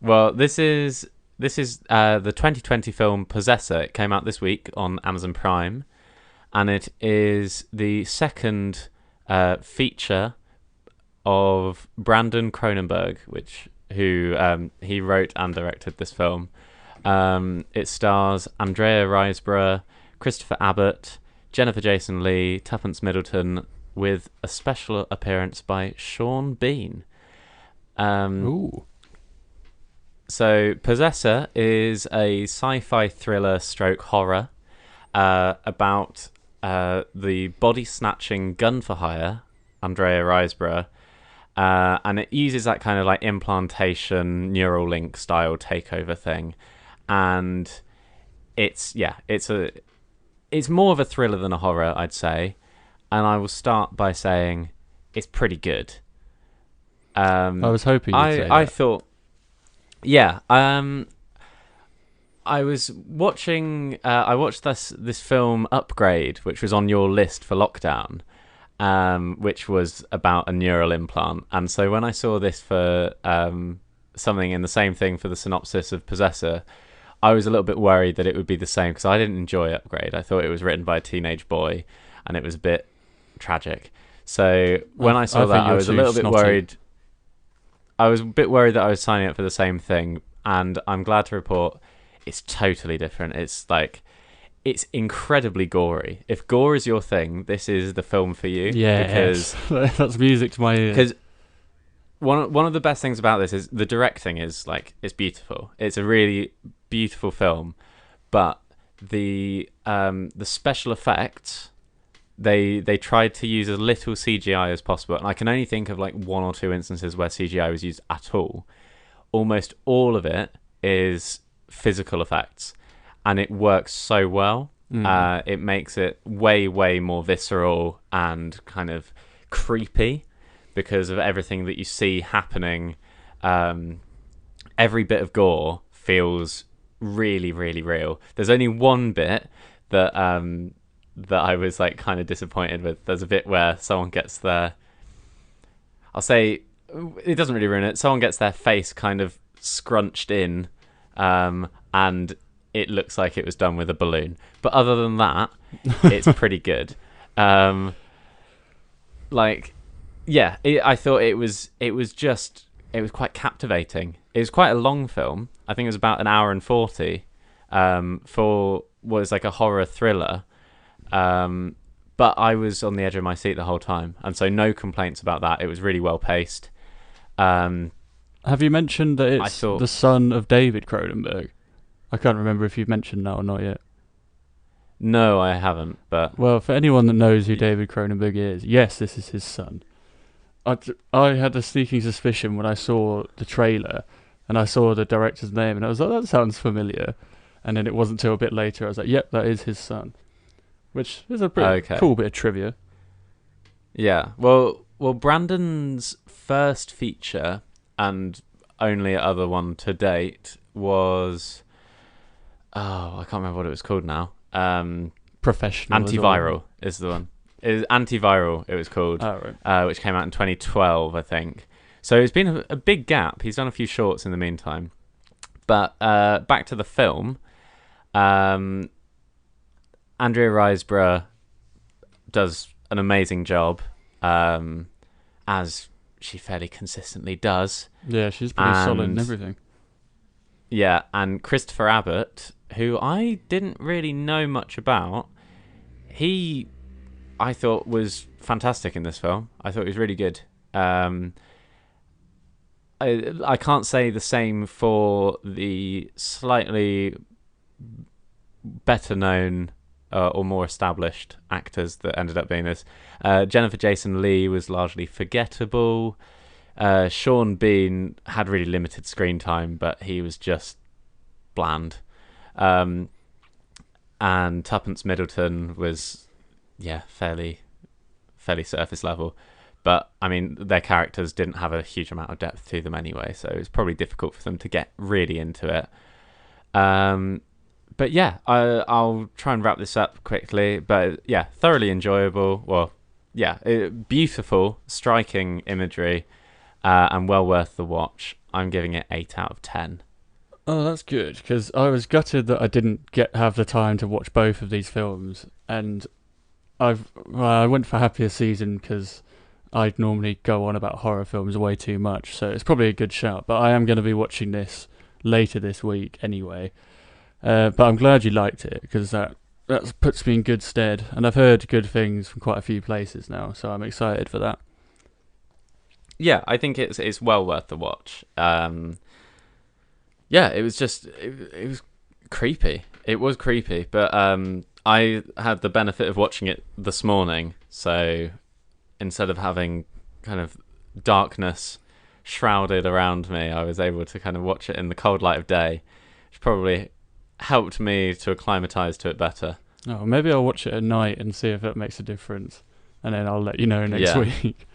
Well, this is the 2020 film Possessor. It came out this week on Amazon Prime, and it is the second feature of Brandon Cronenberg, which who he wrote and directed this film. It stars Andrea Riseborough, Christopher Abbott, Jennifer Jason Leigh, Tuppence Middleton, with a special appearance by Sean Bean. Ooh. So, Possessor is a sci-fi thriller stroke horror about the body-snatching gun for hire, Andrea Riseborough, and it uses that kind of like implantation, neural link style takeover thing, and it's more of a thriller than a horror, I'd say, and I will start by saying it's pretty good. I was hoping you'd say I that. thought, yeah. I was watching. I watched this film Upgrade, which was on your list for lockdown, which was about a neural implant. And so when I saw this for something in the same thing for the synopsis of Possessor, I was a little bit worried that it would be the same because I didn't enjoy Upgrade. I thought it was written by a teenage boy, and it was a bit tragic. So when I saw I think that, I you're was a too little bit snotty. worried. I was a bit worried that I was signing up for the same thing, and I'm glad to report it's totally different. It's incredibly gory. If gore is your thing, this is the film for you. Yeah, Because that's music to my ears. because one of the best things about this is the directing is it's beautiful. It's a really beautiful film, but the special effects, they tried to use as little CGI as possible, and I can only think of like one or two instances where CGI was used at all. Almost all of it is physical effects, and it works so well. It makes it way more visceral and kind of creepy because of everything that you see happening. Every bit of gore feels really real. There's only one bit that that I was like kind of disappointed with. There's a bit where someone gets their, I'll say, it doesn't really ruin it. Someone gets their face kind of scrunched in, and it looks like it was done with a balloon. But other than that, it's pretty good. I thought it was quite captivating. It was quite a long film. I think it was about an hour and 40 for what is like a horror thriller. But I was on the edge of my seat the whole time, and so no complaints about that. It was really well paced. Have you mentioned that it's thought- the son of David Cronenberg? I can't remember if you've mentioned that or not yet. No, I haven't. But Well, for anyone that knows who David Cronenberg is, yes, this is his son. I had a sneaking suspicion when I saw the trailer and I saw the director's name, and I was like, that sounds familiar. And then it wasn't until a bit later I was like, yep, that is his son. Which is a pretty cool bit of trivia. yeah, well, Brandon's first feature and only other one to date was, I can't remember what it was called now. Professional. Antiviral is the one. Is Antiviral it was called, Oh, right. which came out in 2012, I think. So it's been a big gap. He's done a few shorts in the meantime. But back to the film, Andrea Riseborough does an amazing job, as she fairly consistently does. Yeah, she's pretty solid in And- everything. Yeah, and Christopher Abbott, who I didn't really know much about, I thought was fantastic in this film. I thought he was really good. I can't say the same for the slightly better known or more established actors that ended up being this. Jennifer Jason Leigh was largely forgettable. Sean Bean had really limited screen time, but he was just bland. And Tuppence Middleton was, fairly surface level. But, I mean, their characters didn't have a huge amount of depth to them anyway, so it was probably difficult for them to get really into it. But yeah, I'll try and wrap this up quickly. But yeah, thoroughly enjoyable. Well, yeah, beautiful, striking imagery, and well worth the watch. I'm giving it 8 out of 10. Oh, that's good because I was gutted that I didn't have the time to watch both of these films, and I went for Happier Season because I'd normally go on about horror films way too much, so it's probably a good shout. But I am going to be watching this later this week anyway. But I'm glad you liked it because that puts me in good stead, and I've heard good things from quite a few places now, so I'm excited for that. Yeah, I think it's well worth the watch. Yeah, it was just it was creepy. It was creepy, but I had the benefit of watching it this morning, so instead of having kind of darkness shrouded around me, I was able to kind of watch it in the cold light of day, which probably helped me to acclimatise to it better. Oh, maybe I'll watch it at night and see if it makes a difference, and then I'll let you know next Yeah. week.